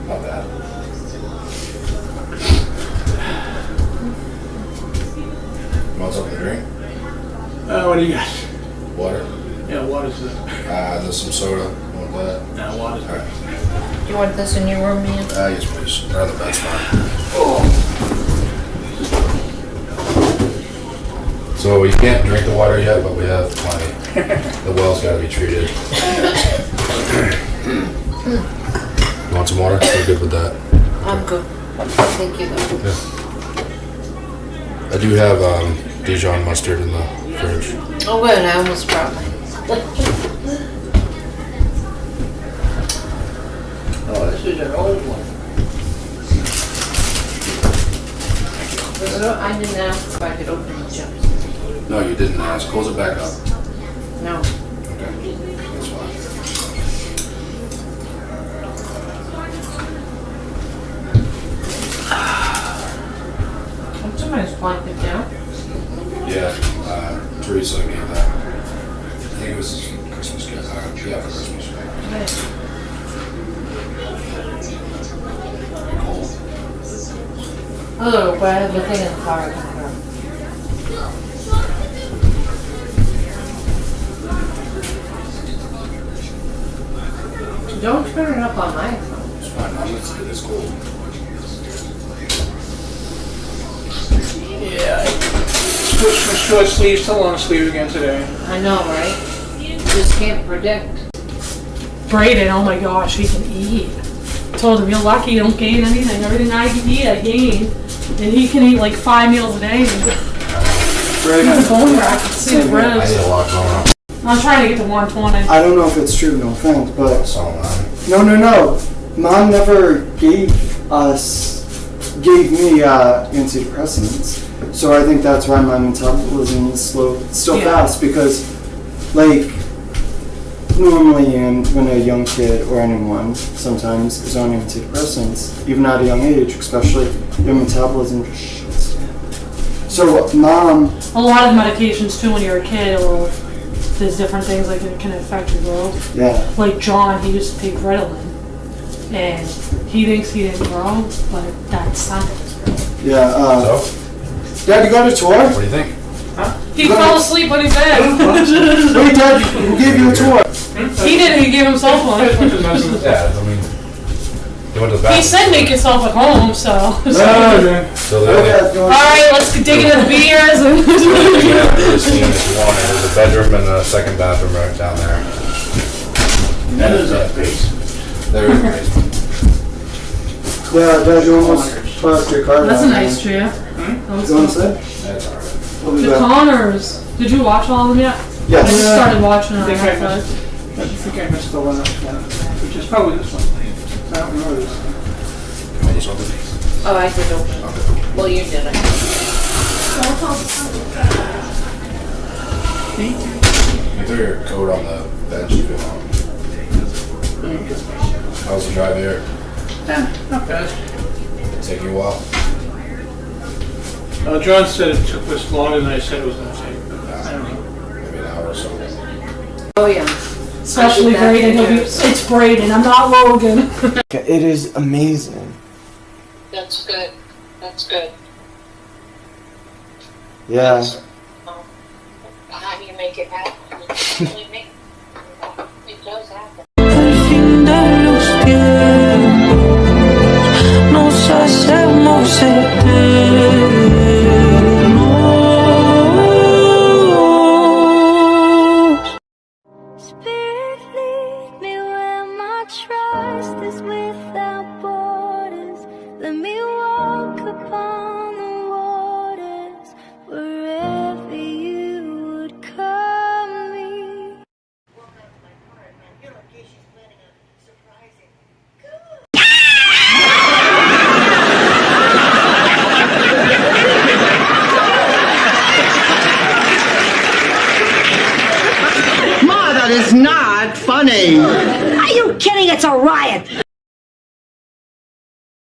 Not bad. Want something to drink? What do you got? Water? Yeah, water's good. There's some soda. Want that? Yeah, water's good. Alright. You want this in your room, man? Yes, please. Or the bed's fine. So you can't drink the water yet, but we have plenty. The well's got to be treated. You want some water? We're good with that. I'm good. Thank you, though. Yeah. I do have Dijon mustard in the fridge. Oh, good. I almost brought mine. Oh, this is an old one. I didn't ask if I could open the chips. No, you didn't ask. Close it back up. No. Okay. That's fine. Somebody's blanket down. Yeah, Teresa gave that. I think it was Christmas gift. Yeah, for Christmas. Oh, but I have the thing in the car. I can grab. Don't turn it up on my phone. It's fine. It's cold. Yeah, I switched from short sleeves to long sleeve again today. I know, right? You just can't predict. Brayden, oh my gosh, he can eat. Told him, you're lucky you don't gain anything. Everything I can eat, I gain. And he can eat like 5 meals a day. Right. Bone rack, see the I ribs. need a lot going on. I'm trying to get to 120. I don't know if it's true, no offense, but So, no. Mom never gave me antidepressants, so I think that's why my metabolism is so Yeah. fast. Because, like, normally, and when a young kid or anyone sometimes is on antidepressants, even at a young age, especially, your metabolism just shuts down. So, Mom. A lot of medications too when you're a kid, or there's different things like it can affect your growth. Yeah. Like John, he used to take Ritalin. And he thinks he didn't grow, but that's Sunday. Yeah. so, Dad, you got a tour? what do you think? He fell asleep on his bed. Wait, Dad, who gave you a tour? He didn't, he gave himself one. Yeah, I mean, you went to the bathroom. He said make yourself at home, so. No. So the only Alright, let's dig into the beers. thing you haven't really seen if you want it is a bedroom and a second bathroom right down there. That is a base. There is a basement. Yeah, Dad, you almost parked your car. That's a down nice there. tree. You want to say? That's alright. We'll be The back. Connors. Did you watch all of them yet? I just Yes. started watching I on think I Netflix. missed the one up one, which is probably this one. I don't remember this one. You want this one? Oh, I did open it. Well, you did it. You threw your coat on the bench if you want. How's the drive here? Yeah, not bad. Take you a while? John said it took us longer than I said it was going to take. I don't know. Maybe an hour or so. Oh, yeah. Especially I did Brayden. that He'll be, it's Brayden. I'm not Logan. It is amazing. That's good. That's good. Yeah. How do you make it happen? It does happen. Al fin de los tiempos nos hacemos eternos. Spirit, lead me where my trust is without borders. Let me walk upon the waters wherever you would call me. Ma, that is not funny. Are you kidding? It's a riot.